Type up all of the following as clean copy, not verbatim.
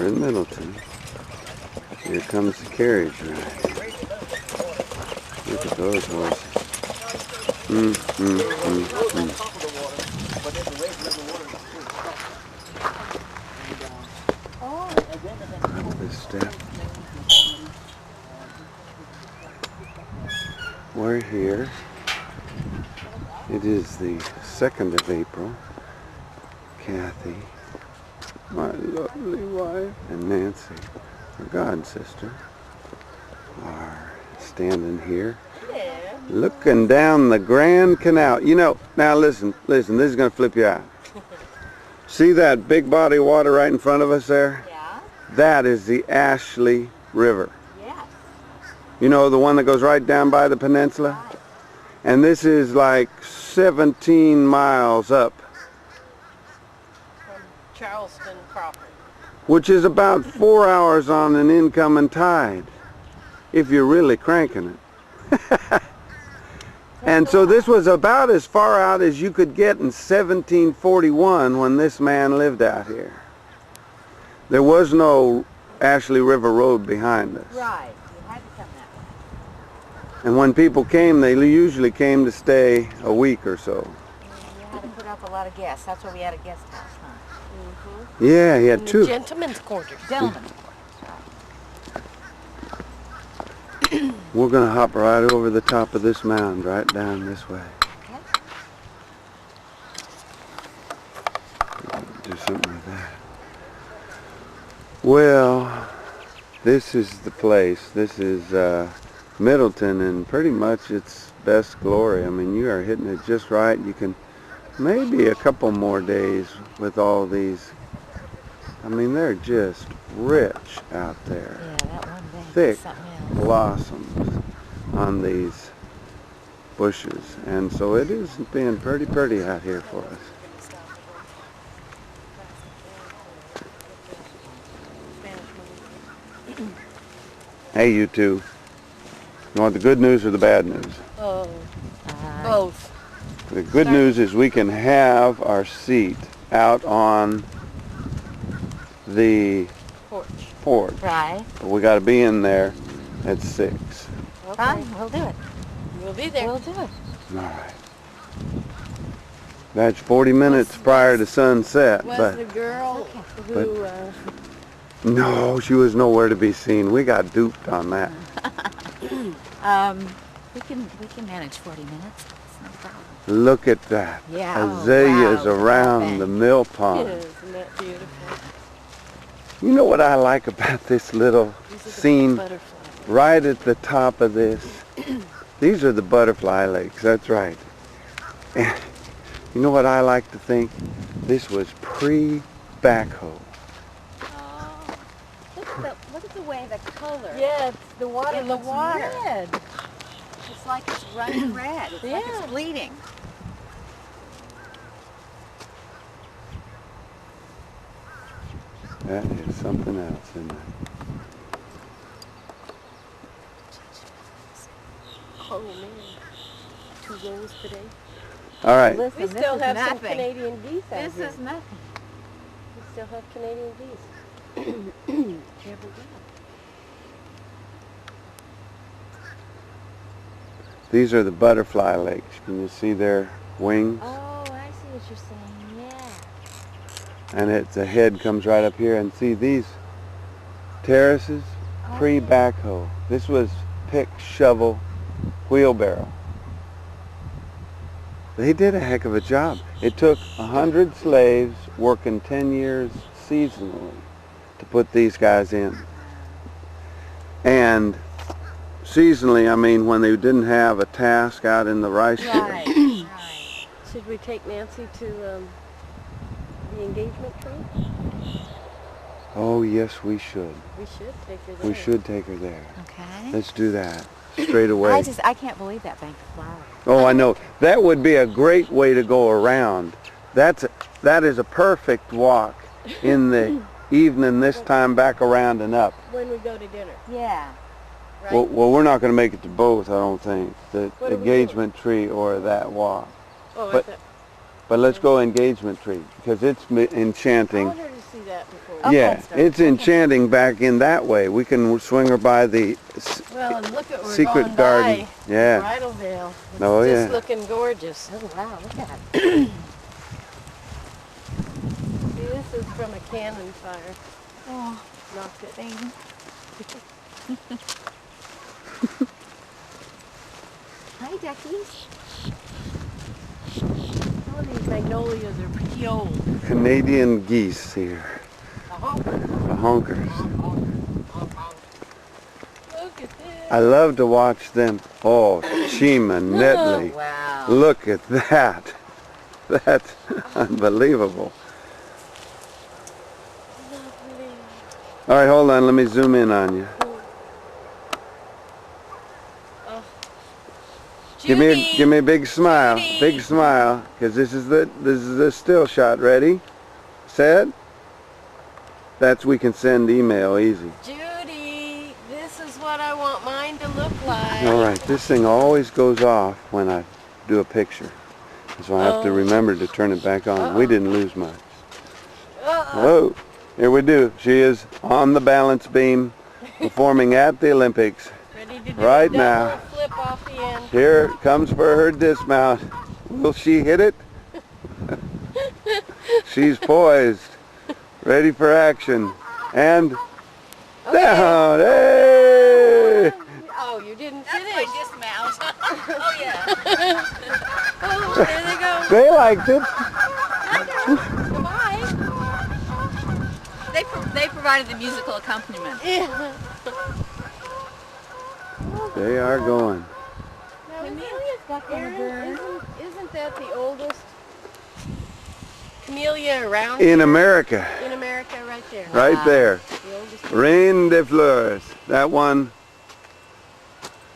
We're in Middleton. Here comes the carriage ride. Look at those horses. Up this step. We're here. It is the 2nd of April. Kathy, my lovely wife, and Nancy, her god sister, are standing here looking down the Grand Canal. You know, now listen, this is going to flip you out. See that big body of water right in front of us there? Yeah. That is the Ashley River. Yes. You know, the one that goes right down by the peninsula? Right. And this is like 17 miles up. From Charleston proper. Which is about 4 hours on an incoming tide, if you're really cranking it. And so this was about as far out as you could get in 1741 when this man lived out here. There was no Ashley River Road behind us. Right. You had to come that way. And when people came, they usually came to stay a week or so. You had to put up a lot of guests. That's why we had a guest house, huh? Yeah, he had two. Gentlemen's quarters. Gentlemen. We're going to hop right over the top of this mound, right down this way. Okay. Do something like that. Well, this is the place. This is Middleton, and pretty much its best glory. I mean, you are hitting it just right. You can maybe a couple more days with all these. I mean, they're just rich out there. Yeah, that one thing. Thick Something else. blossoms on these bushes, and so it is being pretty out here for us. Hey, you two. You want the good news or the bad news? Oh, both. The good news is we can have our seat out on the porch. Right. But we got to be in there at 6. Okay. Fine, we'll do it. We'll be there. We'll do it. All right. That's 40 minutes prior to sunset, Was but the girl who, no, she was nowhere to be seen. We got duped on that. We can manage 40 minutes. It's no problem. Look at that. Yeah. Azaleas Oh, wow. around the mill pond. isn't that beautiful? You know what I like about this little These are the scene butterflies. right at the top of this? These are the butterfly lakes, that's right. And you know what I like to think? This was pre-backhoe. Oh, look at the way the color. Yeah, the water in the looks water. red. It's like it's running red. It's like Yeah. it's bleeding. That is something else, isn't it? Oh man, 2 goals today. All right. Listen, We this still is have some nothing. Canadian geese out This here. is nothing. We still have Canadian geese. Here we go. These are the butterfly lakes. Can you see their wings? Oh, I see what you're saying. Yeah. And the head comes right up here. And see these terraces? Oh, Pre-backhoe. This was pick, shovel, wheelbarrow. They did a heck of a job. It took 100 slaves working 10 years seasonally to put these guys in. And seasonally, I mean when they didn't have a task out in the rice field. Right. Right. Should we take Nancy to the engagement tree? Oh yes, we should. We should take her there. We should take her there. Okay. Let's do that straight away. I can't believe that bank of flowers. Oh, I know. That would be a great way to go around. That is a perfect walk in the evening this time back around and up. When we go to dinner, Yeah. right? Well, we're not going to make it to both, I don't think. The What are we engagement tree or that walk. oh, but- I thought, But let's go engagement tree because it's I enchanting. want her to see that that before. Okay. Yeah, it's enchanting back in that way. We can swing her by the Well, and look at we're secret going garden. by Yeah. Bridal Veil. It's Oh, just yeah. looking gorgeous. Oh, wow, look at it. See, this is from a cannon fire. Oh, Knocked it. baby. Hi, duckies. Some of these magnolias are pretty old. Canadian geese here. Oh, The honkers. Look at this. I love to watch them. Oh, Chima Netley. wow. Look at that. That's unbelievable. Lovely. All right, hold on. Let me zoom in on you. Give me a big smile. Judy. Big smile, because this is the still shot. Ready? Set. That's we can send email easy. Judy, this is what I want mine to look like. All right, this thing always goes off when I do a picture, so I have to remember to turn it back on. We didn't lose much. Whoa, here we do. She is on the balance beam, performing at the Olympics. Ready to do Right a double now. flip off the end. Here it comes for her dismount. Will she hit it? She's poised, ready for action, and down. Hey! Oh, you didn't That's finish. my dismount. Oh, yeah. Oh, there they go. They liked it. Bye. They provided the musical accompaniment. Yeah. They are going. Now, Amelia's got the Aaron, isn't that the oldest camellia around In here? America, In America, right there. right Wow. there. The oldest. Reine de Fleurs. That one.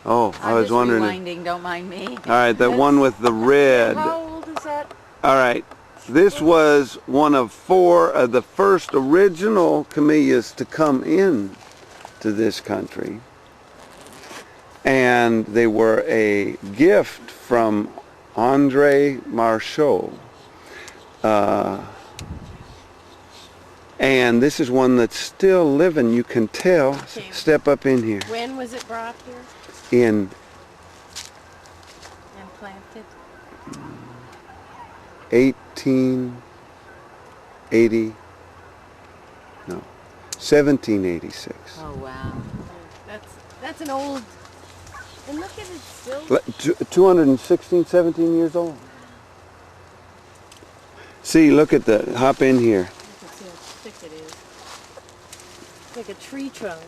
Oh, I I'm was just wondering. rewinding, don't mind me. All right, that one with the red. How old is that? All right. This was one of 4 of the first original camellias to come in to this country. And they were a gift from Andre Marchot. And this is one that's still living, you can tell. Okay. Step up in here. When was it brought here In and planted? 1786. Oh, wow. That's an old. And look at it still. 216, 17 years old. See, look at the, hop in here. You can see how thick it is. It's like a tree trunk.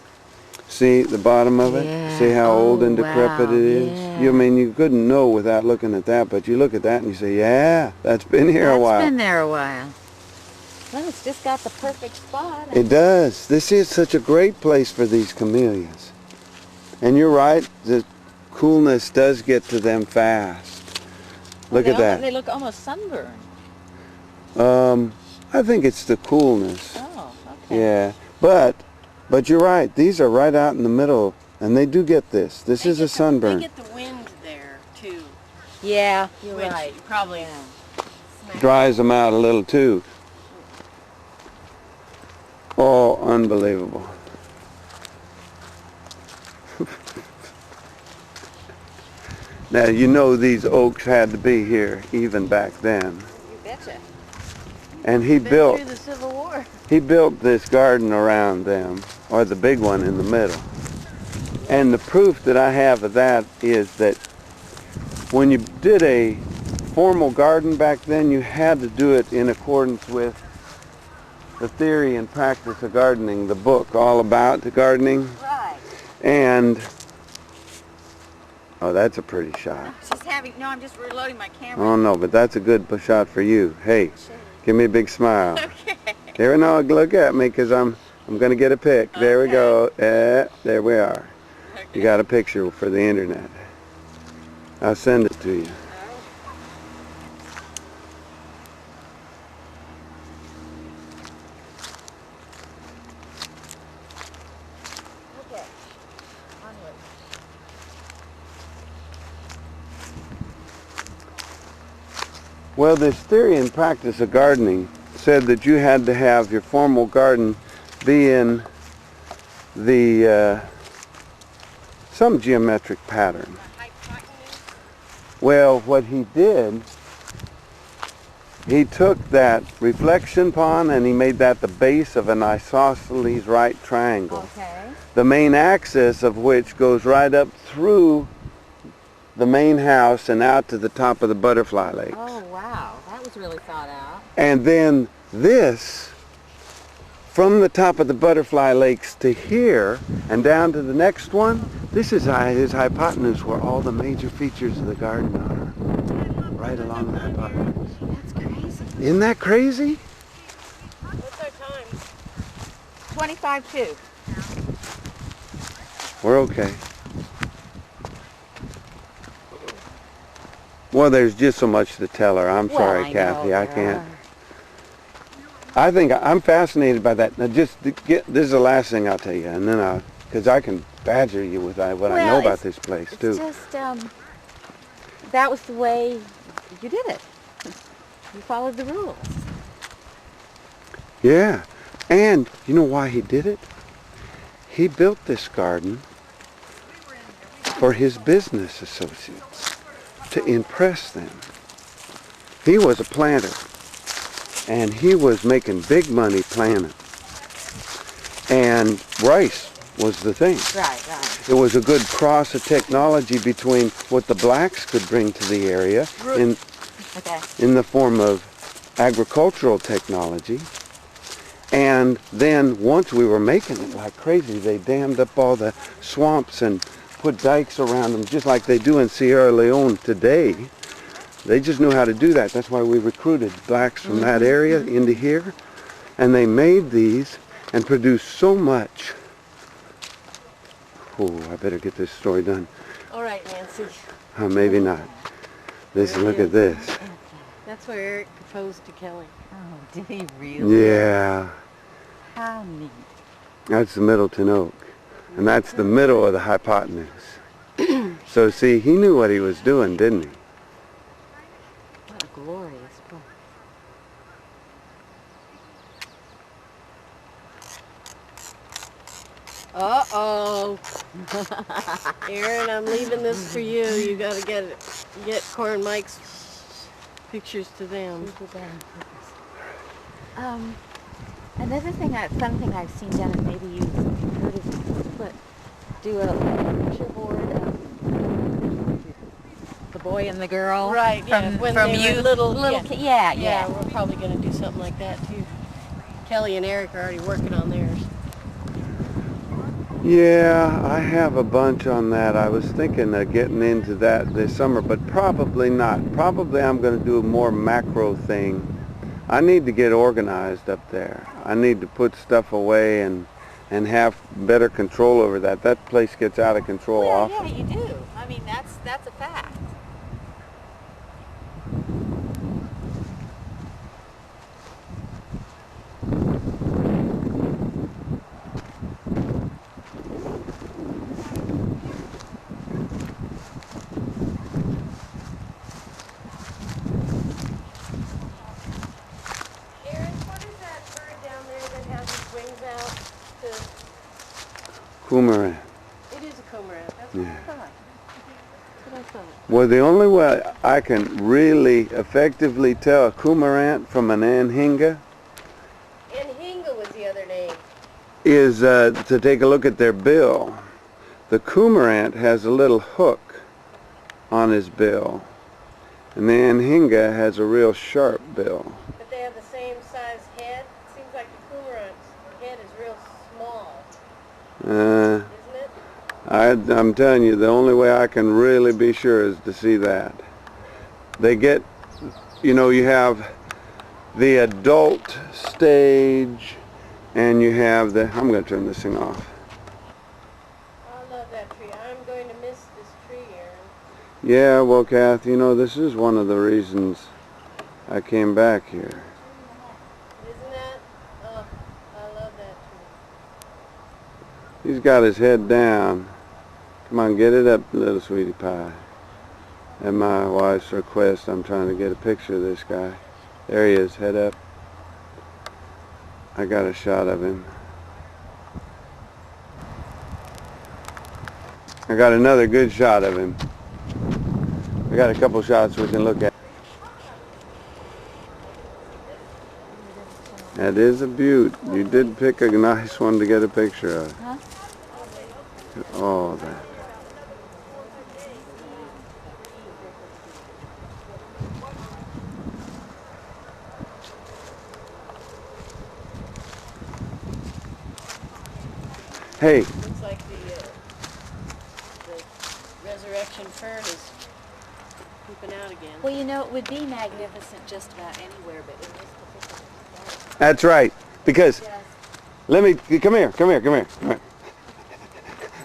See the bottom of it? Yeah. See how old and Oh, decrepit wow. it is? Yeah. You mean you couldn't know without looking at that, but you look at that and you say, yeah, that's been here a That's while. been there a while. Well, it's just got the perfect spot. It does. This is such a great place for these camellias. And you're right, the coolness does get to them fast. Look at that. They look almost sunburned. I think it's the coolness. Oh, okay. Yeah, but you're right. These are right out in the middle, and they do get this. This is a sunburn. They get the wind there too, Yeah, you're which right. probably Yeah. smacks. Dries them out a little too. Oh, unbelievable. Now, you know these oaks had to be here even back then. You betcha. And he Been built through the Civil War. this garden around them, or the big one in the middle. And the proof that I have of that is that when you did a formal garden back then, you had to do it in accordance with the theory and practice of gardening, the book all about the gardening. Right. And, oh, that's a pretty shot. I'm just reloading my camera. Oh no, but that's a good shot for you. Hey, give me a big smile. Okay. There, no, look at me, because I'm going to get a pic. There we go. There we are. You got a picture for the internet. I'll send it to you. Okay. Onward. Well, this theory and practice of gardening said that you had to have your formal garden be in the some geometric pattern. Well, what he did, he took that reflection pond and he made that the base of an isosceles right triangle. Okay. The main axis of which goes right up through the main house and out to the top of the butterfly lakes. Oh, wow. That was really thought out. And then this, from the top of the butterfly lakes to here and down to the next one, this is his hypotenuse where all the major features of the garden are. Right along the hypotenuse. That's crazy. Isn't that crazy? What's our time? 25-2. We're okay. Well, there's just so much to tell her. I'm sorry, I Kathy. know I there can't. are. I think I'm fascinated by that. Now, this is the last thing I'll tell you, and then because I can badger you with what I know about this place too. It's just, that was the way you did it. You followed the rules. Yeah, and you know why he did it? He built this garden for his business associates, to impress them. He was a planter, and he was making big money planting. And rice was the thing. Right. It was a good cross of technology between what the blacks could bring to the area in the form of agricultural technology. And then once we were making it like crazy, they dammed up all the swamps and put dikes around them just like they do in Sierra Leone today. They just knew how to do that. That's why we recruited blacks from that area into here. And they made these and produced so much. Oh, I better get this story done. All right, Nancy. Maybe not. Look at this. That's where Eric proposed to Kelly. Oh, did he really? Yeah. How neat. That's the Middleton oak. And that's the middle of the hypotenuse. So see, he knew what he was doing, didn't he? What a glorious book. Uh-oh. Aaron, I'm leaving this for you. You gotta get Cora and Mike's pictures to them. Another thing, fun thing I've seen done, and maybe you've heard of it, but do a picture board of the boy and the girl. Right, yeah. When from they you, were little yeah. We're probably gonna do something like that too. Kelly and Eric are already working on theirs. Yeah, I have a bunch on that. I was thinking of getting into that this summer, but probably not. Probably I'm going to do a more macro thing. I need to get organized up there. I need to put stuff away and have better control over that. That place gets out of control often. Yeah, you do. I mean, that's a fact. Boomerang. It is a cormorant. That's what I thought. That's what I thought. Well, the only way I can really effectively tell a cormorant from an anhinga Anhinga was the other name. is to take a look at their bill. The cormorant has a little hook on his bill, and the anhinga has a real sharp bill. But they have the same size head. It seems like the cormorant's head is real small. Isn't it? I'm telling you, the only way I can really be sure is to see that. They get, you have the adult stage, and you have I'm going to turn this thing off. I love that tree. I'm going to miss this tree, Aaron. Yeah, well, Kath, this is one of the reasons I came back here. Isn't that? Oh, I love that tree. He's got his head down. Come on, get it up, little sweetie pie. At my wife's request, I'm trying to get a picture of this guy. There he is, head up. I got a shot of him. I got another good shot of him. I got a couple shots we can look at. That is a beaut. You did pick a nice one to get a picture of. Huh? Oh, that. Hey. Looks like the resurrection fern is pooping out again. Well, you know, it would be magnificent just about anywhere, but in this particular spot. That's right. Because Yes. let me come here.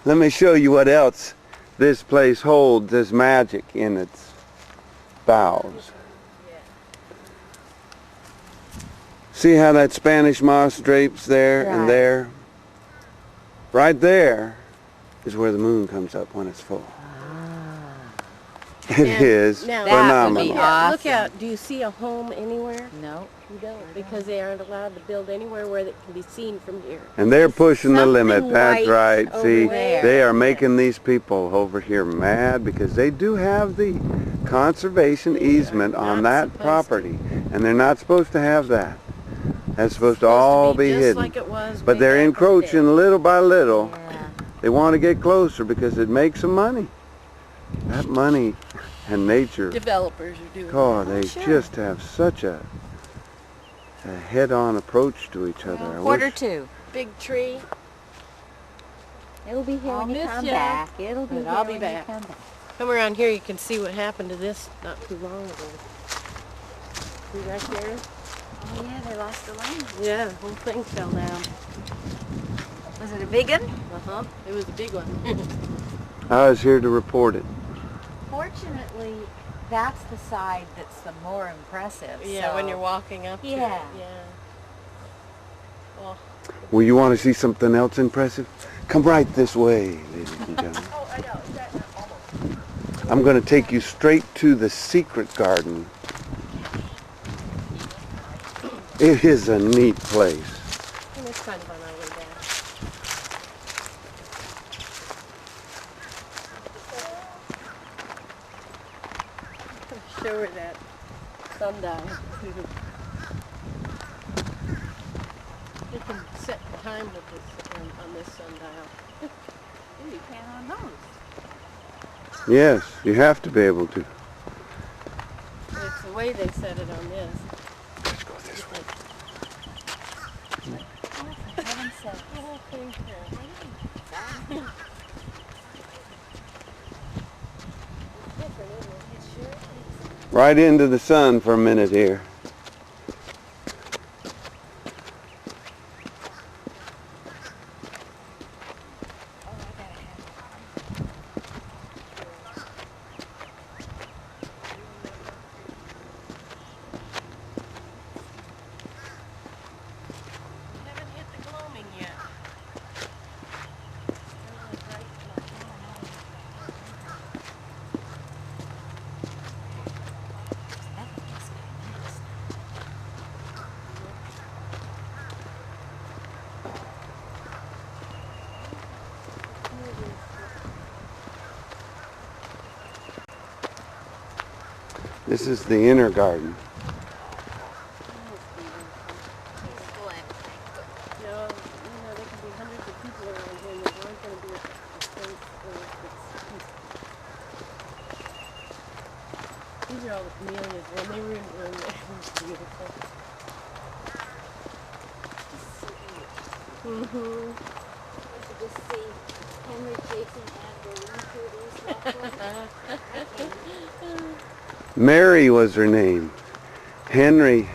Let me show you what else this place holds as magic in its boughs. See how that Spanish moss drapes there and Right. there? Right there is where the moon comes up when it's full. It is now, phenomenal. That would be awesome. Look out. Do you see a home anywhere? No. You don't, because they aren't allowed to build anywhere where it can be seen from here. And they're pushing the limit. something That's white right. over See, there. they are making these people over here mad because they do have the conservation easement on not that supposed to. property. And they're not supposed to have that. That's supposed to all be just hidden. like it was But way they're back in the day. encroaching little by little. Yeah. They want to get closer because it makes them money. That money and nature, Developers are doing oh, that. they Sure. just have such a head-on approach to each other. I Quarter wish- to. Big tree. It'll be here I'll when you miss come ya. back. It'll be But here I'll be when back. you come back. Come around here, you can see what happened to this not too long ago. See right there? Oh yeah, they lost the land. Yeah, the whole thing fell down. Was it a big one? Uh-huh. It was a big one. I was here to report it. Fortunately, that's the side that's the more impressive. Yeah, so when you're walking up to it. Yeah. Yeah. Well, Well, you want to see something else impressive? Come right this way, ladies and gentlemen. oh, I know. Is that almost? I'm going to take you straight to the secret garden. It is a neat place. And it's kind of on our way down. Show her that sundial. You can set the time with this on this sundial. Ooh, you can on those. Yes, you have to be able to. It's the way they set it on this. Let's go this way. Oh, for heaven's sake. Oh, thank you. Right into the sun for a minute here. Haven't hit the gloaming yet. This is the inner garden. You know, there can be hundreds of people around here, and there's always going to be a place that's... These are all the camellias, and they were in bloom. It's beautiful. Mm-hmm. You should just see Henry chasing Anne through these Mary was her name. Henry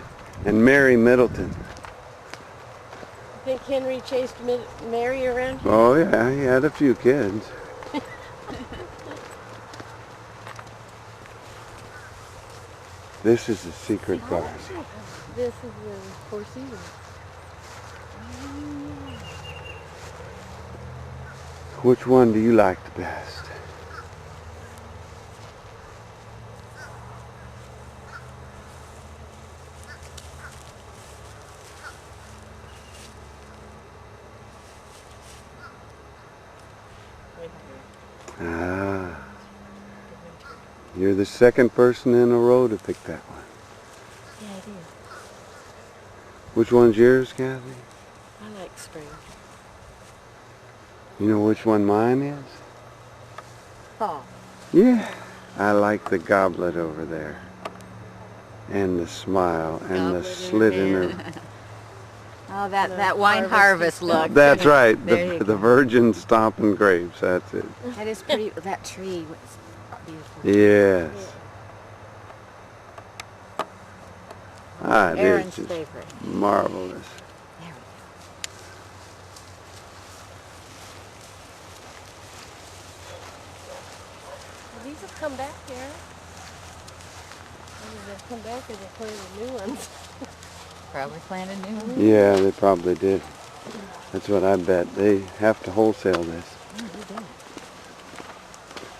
and Mary Middleton. I think Henry chased Mary around here. Oh yeah, he had a few kids. This is the secret garden. This is the Four Seasons. Which one do you like the best? Ah. You're the second person in a row to pick that one. Yeah, it is. Which one's yours, Kathy? I like spring. You know which one mine is? Fall. Yeah. I like the goblet over there. And the smile and the Goblet in her slit in her. hand. Oh, The that wine harvest harvest is look. That's right. There you The go. virgin stomping grapes. That's it. That is pretty. That tree was beautiful. Yes. Ah, it Aaron's is just favorite. marvelous. There we Well, these have come back here. Either they've come back or they planted new ones. go. Probably planted new ones. Yeah, they probably did. That's what I bet. They have to wholesale this. Oh, they did.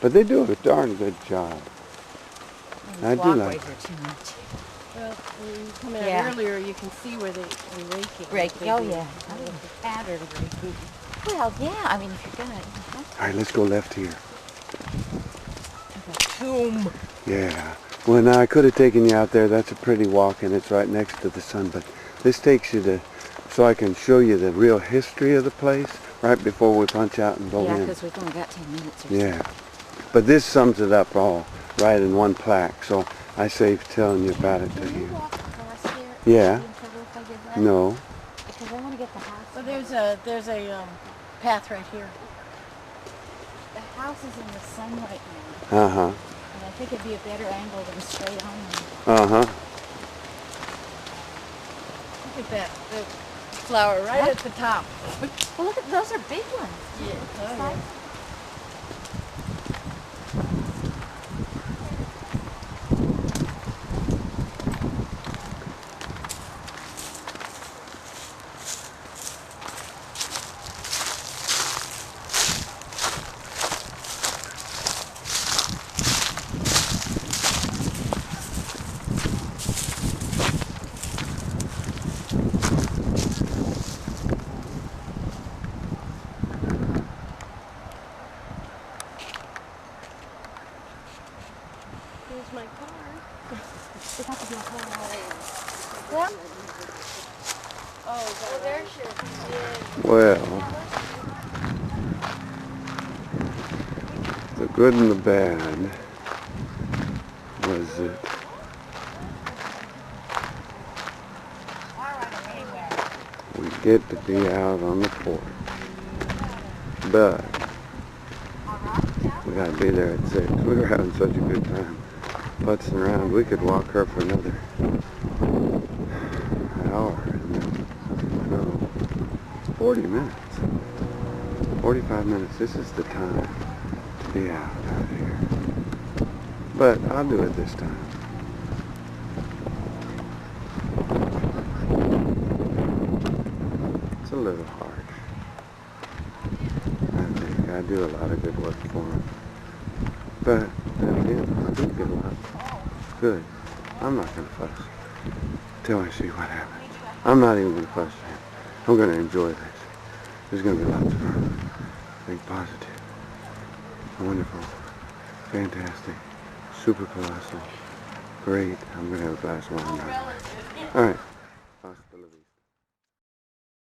But they do a darn good job. Oh, I these do walkways like are too much. Well, when you come out Yeah. earlier, you can see where they're raking. Raking. They Oh, do. yeah. Oh, the pattern raking. Well, yeah. I mean, if you're gonna, you have All right, let's go left here. Tomb. Yeah. Well, now I could have taken you out there. That's a pretty walk, and it's right next to the sun. But this takes you to, so I can show you the real history of the place right before we punch out and go Yeah, in. because we've only got 10 minutes or so. Yeah. But this sums it up all right in one plaque. So I save telling you about it to Can you you. walk across here? Yeah. Would you be in trouble if I did that? No. Because I want to get the house. Well, there's a path right here. The house is in the sun right now, Uh-huh. and I think it'd be a better angle than straight on. Uh-huh. Look at that. The flower right at the top. Well, look at those are big ones. Yeah. It's Oh, like- yeah. Here's my car. It has to be a whole way. Well, Oh, there's your. Well, the good and the bad was that we get to be out on the porch. But we gotta be there at 6. We were having such a good time putzing around. We could walk her for another hour and then, no, 40 minutes. 45 minutes. This is the time to be out here. But I'll do it this time. It's a little harsh. I think I do a lot of good work for them. But then again, I do get a lot. Good. I'm not going to fuss till I see what happens. I'm not even going to fuss. I'm going to enjoy this. There's going to be lots of fun. Think positive. Wonderful. Fantastic. Super colossal. Great. I'm going to have a glass of wine now. All right.